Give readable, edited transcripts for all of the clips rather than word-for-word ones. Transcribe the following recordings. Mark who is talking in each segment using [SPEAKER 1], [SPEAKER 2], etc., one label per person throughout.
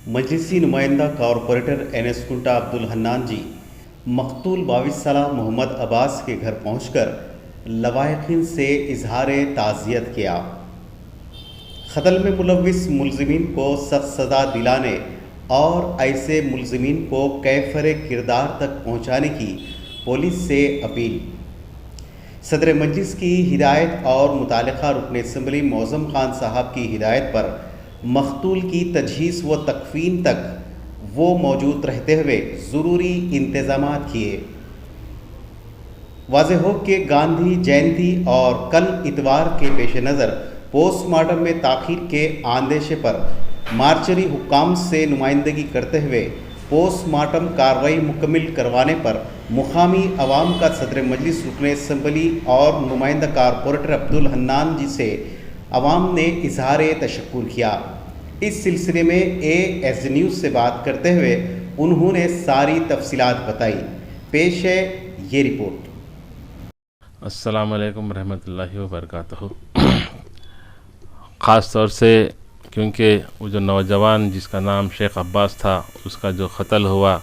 [SPEAKER 1] مجلسی نمائندہ کارپوریٹر انیس کنٹا عبدالحنان جی مقتول 22 سالہ محمد عباس کے گھر پہنچ کر لواحقین سے اظہار تعزیت کیا۔ قتل میں ملوث ملزمین کو سخت سزا دلانے اور ایسے ملزمین کو کیفر کردار تک پہنچانے کی پولیس سے اپیل۔ صدر مجلس کی ہدایت اور متعلقہ رکن اسمبلی معظم خان صاحب کی ہدایت پر مقتول کی تجہیز و تکفین تک وہ موجود رہتے ہوئے ضروری انتظامات کیے۔ واضح ہو کہ گاندھی جینتی اور کل اتوار کے پیش نظر پوسٹ مارٹم میں تاخیر کے اندیشے پر مارچری حکام سے نمائندگی کرتے ہوئے پوسٹ مارٹم کارروائی مکمل کروانے پر مقامی عوام کا صدر مجلس رکن اسمبلی اور نمائندہ کارپوریٹر عبدالحنان جی سے عوام نے اظہار تشکر کیا۔ اس سلسلے میں AS نیوز سے بات کرتے ہوئے انہوں نے ساری تفصیلات بتائی۔ پیش ہے یہ رپورٹ۔
[SPEAKER 2] السلام علیکم ورحمۃ اللہ وبرکاتہ۔ خاص طور سے کیونکہ وہ جو نوجوان جس کا نام شیخ عباس تھا، اس کا جو قتل ہوا،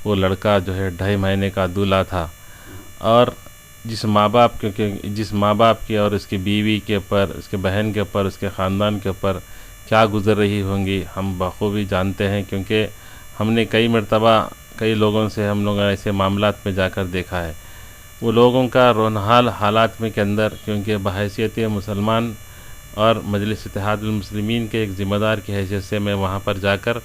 [SPEAKER 2] وہ لڑکا جو ہے 2.5 مہینے کا دولہا تھا، اور جس ماں باپ کی اور اس کی بیوی کے اوپر، اس کے بہن کے اوپر، اس کے خاندان کے اوپر کیا گزر رہی ہوں گی، ہم بخوبی جانتے ہیں، کیونکہ ہم نے کئی مرتبہ کئی لوگوں سے ہم لوگوں نے ایسے معاملات میں جا کر دیکھا ہے۔ وہ لوگوں کا رونحال حالات میں کے اندر، کیونکہ بحیثیت مسلمان اور مجلس اتحاد المسلمین کے ایک ذمہ دار کی حیثیت سے میں وہاں پر جا کر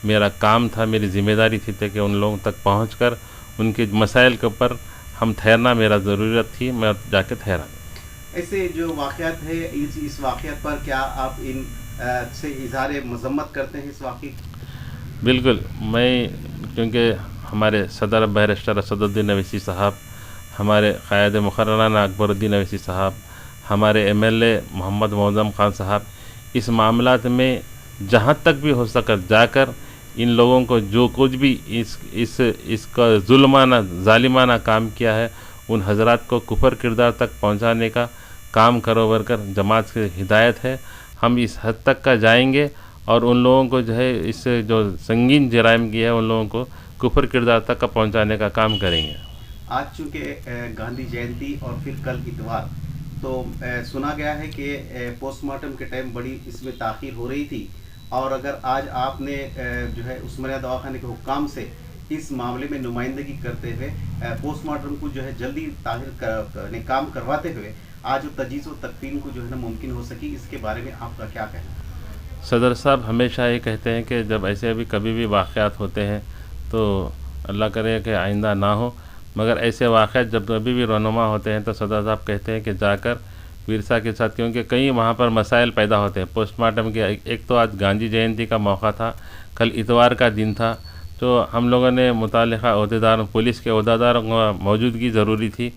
[SPEAKER 2] میرا کام تھا، میری ذمہ داری تھی کہ ان لوگوں تک پہنچ کر ان کے مسائل کے اوپر ہم ٹھہرنا میرا ضرورت تھی، میں جا کے ٹھہرا۔
[SPEAKER 1] ایسے جو واقعات ہے، اس واقعات پر کیا آپ ان سے اظہار مذمت کرتے ہیں اس واقعے؟
[SPEAKER 2] بالکل، میں کیونکہ ہمارے صدر بیرسٹر اسد الدین اویسی صاحب، ہمارے قائد مقررانہ اکبر الدین اویسی صاحب، ہمارے MLA محمد معظم خان صاحب، اس معاملات میں جہاں تک بھی ہو سکا جا کر ان لوگوں کو جو کچھ بھی اس کا ظالمانہ کام کیا ہے، ان حضرات کو کفر کردار تک پہنچانے کا کام کرو کر جماعت کی ہدایت ہے۔ ہم اس حد تک کا جائیں گے اور ان لوگوں کو جو ہے اس سے جو سنگین جرائم کیا ہے ان لوگوں کو کفر کردار تک کا پہنچانے کا کام کریں گے۔
[SPEAKER 1] آج چونکہ گاندھی جینتی اور پھر کل اتوار، تو سنا گیا ہے کہ پوسٹ مارٹم کے ٹائم بڑی اس میں تاخیر ہو رہی تھی، اور اگر آج آپ نے جو ہے عثمانیہ دواخانے کے حکام سے اس معاملے میں نمائندگی کرتے ہوئے پوسٹ مارٹم کو جو ہے جلدی کام کرواتے ہوئے آج تجہیز و تکفین کو جو ہے نا ممکن ہو سکی، اس کے بارے میں آپ کا کیا کہنا ہے؟
[SPEAKER 2] صدر صاحب ہمیشہ یہ کہتے ہیں کہ جب ایسے کبھی بھی واقعات ہوتے ہیں تو اللہ کرے کہ آئندہ نہ ہو، مگر ایسے واقعات جب کبھی بھی رونما ہوتے ہیں تو صدر صاحب کہتے ہیں کہ جا کر ورثہ کے ساتھ، کیونکہ کئی وہاں پر مسائل پیدا ہوتے ہیں پوسٹ مارٹم کے۔ ایک تو آج گاندھی جینتی کا موقع تھا، کل اتوار کا دن تھا، تو ہم لوگوں نے متعلقہ عہدیداروں، پولیس کے عہدیداروں کو موجودگی ضروری تھی۔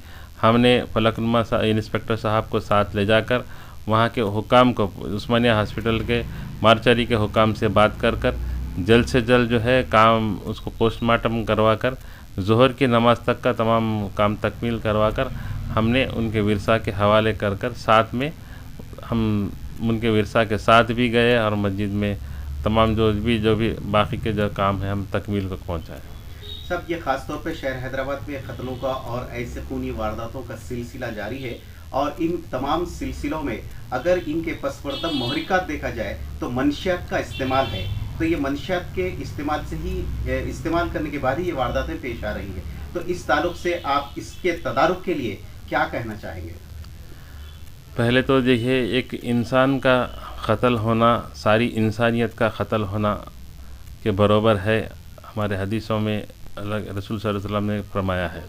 [SPEAKER 2] ہم نے فلک نما انسپکٹر صاحب کو ساتھ لے جا کر وہاں کے حکام کو، عثمانیہ ہاسپٹل کے مارچری کے حکام سے بات کر جلد سے جلد جو ہے کام اس کو پوسٹ مارٹم کروا کر ظہر کی نماز تک کا تمام کام تکمیل کروا کر ہم نے ان کے ورثہ کے حوالے کر ساتھ میں ہم ان کے ورثہ کے ساتھ بھی گئے اور مسجد میں تمام جو بھی باقی کے جو کام ہے ہم تکمیل کو پہنچائے۔
[SPEAKER 1] سب یہ خاص طور پہ شہر حیدرآباد میں قتلوں کا اور ایسے خونی وارداتوں کا سلسلہ جاری ہے، اور ان تمام سلسلوں میں اگر ان کے پس پردہ محرکات دیکھا جائے تو منشیات کا استعمال ہے، تو یہ منشیات کے استعمال سے ہی استعمال کرنے کے بعد ہی یہ وارداتیں پیش آ رہی ہیں، تو اس تعلق سے آپ اس کے تدارک کے لیے کیا کہنا چاہیں گے؟
[SPEAKER 2] پہلے تو دیکھیے، ایک انسان کا قتل ہونا ساری انسانیت کا قتل ہونا کے برابر ہے، ہمارے حدیثوں میں رسول صلی اللہ علیہ وسلم نے فرمایا ہے۔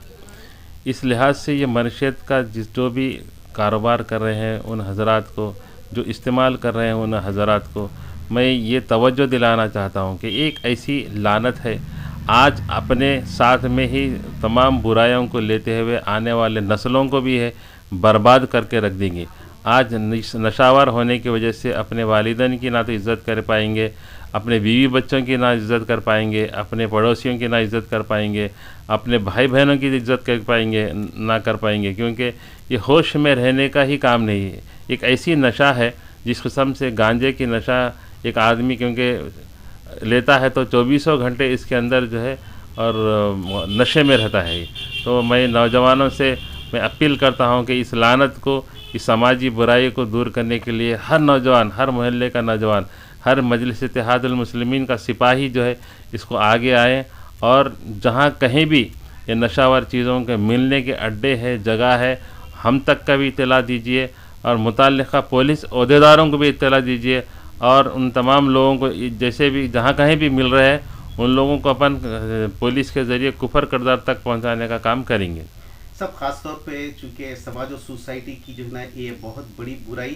[SPEAKER 2] اس لحاظ سے یہ منشیات کا جو بھی کاروبار کر رہے ہیں ان حضرات کو، جو استعمال کر رہے ہیں ان حضرات کو میں یہ توجہ دلانا چاہتا ہوں کہ ایک ایسی لعنت ہے، آج اپنے ساتھ میں ہی تمام برائیوں کو لیتے ہوئے آنے والے نسلوں کو بھی ہے برباد کر کے رکھ دیں گے۔ آج نشاور ہونے کی وجہ سے اپنے والدین کی نہ تو عزت کر پائیں گے، اپنے بیوی بچوں کی نہ عزت کر پائیں گے، اپنے پڑوسیوں کی نہ عزت کر پائیں گے، اپنے بھائی بہنوں کی عزت کر پائیں گے نہ کر پائیں گے، کیونکہ یہ ہوش میں رہنے کا ہی کام نہیں ہے۔ ایک ایسی نشہ ہے جس قسم سے گانجے کی نشہ ایک آدمی، کیونکہ لیتا ہے تو 24 گھنٹے اس کے اندر جو ہے اور نشے میں رہتا ہے. تو میں نوجوانوں سے میں اپیل کرتا ہوں کہ اس لعنت کو، اس سماجی برائی کو دور کرنے کے لیے ہر نوجوان، ہر محلے کا نوجوان، ہر مجلس اتحاد المسلمین کا سپاہی جو ہے اس کو آگے آئیں، اور جہاں کہیں بھی یہ نشاور چیزوں کے ملنے کے اڈے ہے، جگہ ہے، ہم تک کا بھی اطلاع دیجیے اور متعلقہ پولیس عہدیداروں کو بھی اطلاع دیجیے، اور ان تمام لوگوں کو جیسے بھی جہاں کہیں بھی مل رہے ہیں ان لوگوں کو اپن پولیس کے ذریعے کفر کردار تک پہنچانے کا کام کریں گے.
[SPEAKER 1] سب خاص طور پہ چونکہ سماج و سوسائٹی کی جو ہے نا یہ بہت بڑی برائی،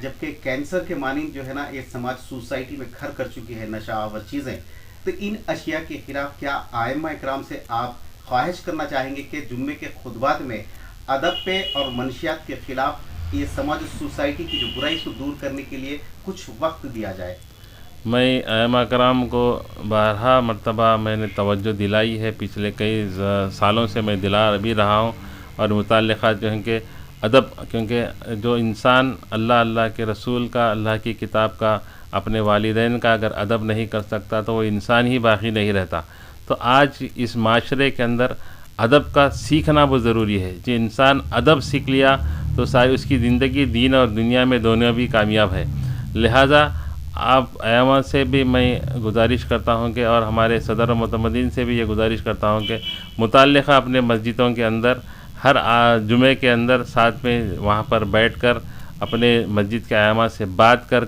[SPEAKER 1] جبکہ کینسر کے مانند جو ہے نا یہ سماج سوسائٹی میں گھر کر چکی ہے نشہ آور چیزیں، تو ان اشیاء کے خلاف کیا ائمہ اکرام سے آپ خواہش کرنا چاہیں گے کہ جمعے کے خطبات میں ادب پہ اور منشیات کے خلاف یہ سماج و سوسائٹی کی جو برائی کو دور کرنے کے لیے کچھ وقت دیا جائے؟
[SPEAKER 2] میں ائمہ کرام کو بارہا مرتبہ میں نے توجہ دلائی ہے، پچھلے کئی سالوں سے میں دلا بھی رہا ہوں، اور متعلقہ جو ہیں کہ ادب، کیونکہ جو انسان اللہ کے رسول کا، اللہ کی کتاب کا، اپنے والدین کا اگر ادب نہیں کر سکتا تو وہ انسان ہی باقی نہیں رہتا. تو آج اس معاشرے کے اندر ادب کا سیکھنا بہت ضروری ہے. جو انسان ادب سیکھ لیا تو ساری اس کی زندگی دین اور دنیا میں دونوں بھی کامیاب ہے. لہٰذا آپ ائمہ سے بھی میں گزارش کرتا ہوں کہ، اور ہمارے صدر و معتمدین سے بھی یہ گزارش کرتا ہوں کہ متعلقہ اپنے مسجدوں کے اندر ہر جمعے کے اندر ساتھ میں وہاں پر بیٹھ کر اپنے مسجد کے ائمہ سے بات کر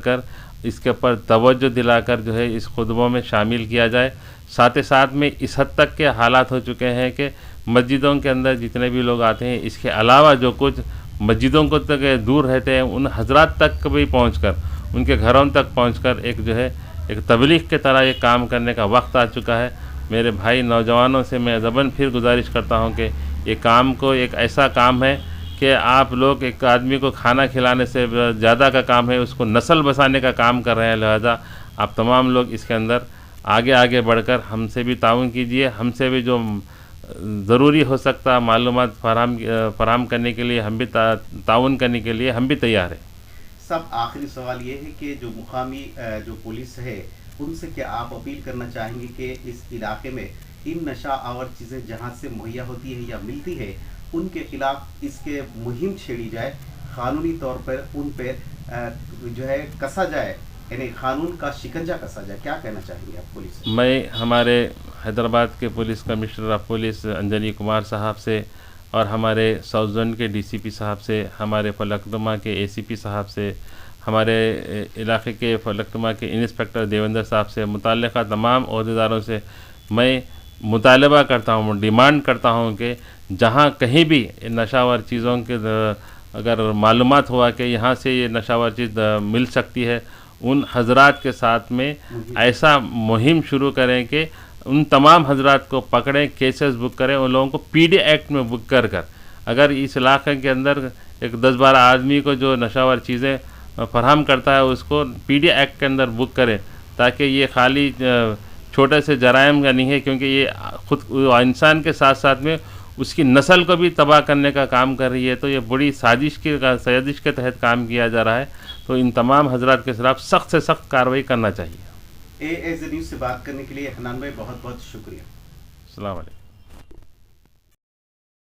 [SPEAKER 2] اس کے اوپر توجہ دلا کر جو ہے اس خطبوں میں شامل کیا جائے. ساتھ میں اس حد تک کے حالات ہو چکے ہیں کہ مسجدوں کے اندر جتنے بھی لوگ آتے ہیں، اس کے علاوہ جو کچھ مسجدوں کو تک دور رہتے ہیں ان حضرات تک بھی پہنچ کر، ان کے گھروں تک پہنچ کر ایک جو ہے ایک تبلیغ کی طرح یہ کام کرنے کا وقت آ چکا ہے. میرے بھائی نوجوانوں سے میں زبان پھر گزارش کرتا ہوں کہ یہ کام کو ایک ایسا کام ہے کہ آپ لوگ ایک آدمی کو کھانا کھلانے سے زیادہ کا کام ہے، اس کو نسل بسانے کا کام کر رہے ہیں. لہذا آپ تمام لوگ اس کے اندر آگے بڑھ کر ہم سے بھی تعاون کیجئے. ہم سے بھی جو ضروری ہو سکتا معلومات فراہم کرنے کے لیے، ہم بھی تعاون کرنے کے لیے ہم بھی تیار ہیں.
[SPEAKER 1] سب آخری سوال یہ ہے کہ جو مقامی جو پولیس ہے ان سے کیا آپ اپیل کرنا چاہیں گے کہ اس علاقے میں ان نشہ آور چیزیں جہاں سے مہیا ہوتی ہے یا ملتی ہے ان کے خلاف اس کے مہم چھیڑی جائے، قانونی طور پر ان پہ جو ہے کسا جائے، یعنی قانون کا شکنجہ کسا جائے؟ کیا کہنا چاہیں گے آپ پولیس سے؟
[SPEAKER 2] میں ہمارے حیدرآباد کے police commissioner of police Anjani Kumar صاحب سے، اور ہمارے ساؤتھ زون کے ڈی سی پی صاحب سے، ہمارے فلکنما کے اے سی پی صاحب سے، ہمارے علاقے کے فلکنما کے انسپکٹر دیوندر صاحب سے، متعلقہ تمام عہدیداروں سے میں مطالبہ کرتا ہوں، ڈیمانڈ کرتا ہوں کہ جہاں کہیں بھی نشہ آور چیزوں کے اگر معلومات ہوا کہ یہاں سے یہ نشہ آور چیز مل سکتی ہے، ان حضرات کے ساتھ میں ایسا مہم شروع کریں کہ ان تمام حضرات کو پکڑیں، کیسز بک کریں، ان لوگوں کو پی ڈی ایکٹ میں بک کر اگر اس علاقے کے اندر ایک 10-12 آدمی کو جو نشہ آور چیزیں فراہم کرتا ہے اس کو پی ڈی ایکٹ کے اندر بک کریں، تاکہ یہ خالی چھوٹے سے جرائم کا نہیں ہے، کیونکہ یہ خود انسان کے ساتھ میں اس کی نسل کو بھی تباہ کرنے کا کام کر رہی ہے. تو یہ بڑی سازش کے تحت کام کیا جا رہا ہے. تو ان تمام حضرات کے خلاف سخت سے سخت کارروائی کرنا چاہیے.
[SPEAKER 1] AAZ نیوز سے بات کرنے کے لیے حنان بھائی بہت بہت شکریہ.
[SPEAKER 2] السلام علیکم.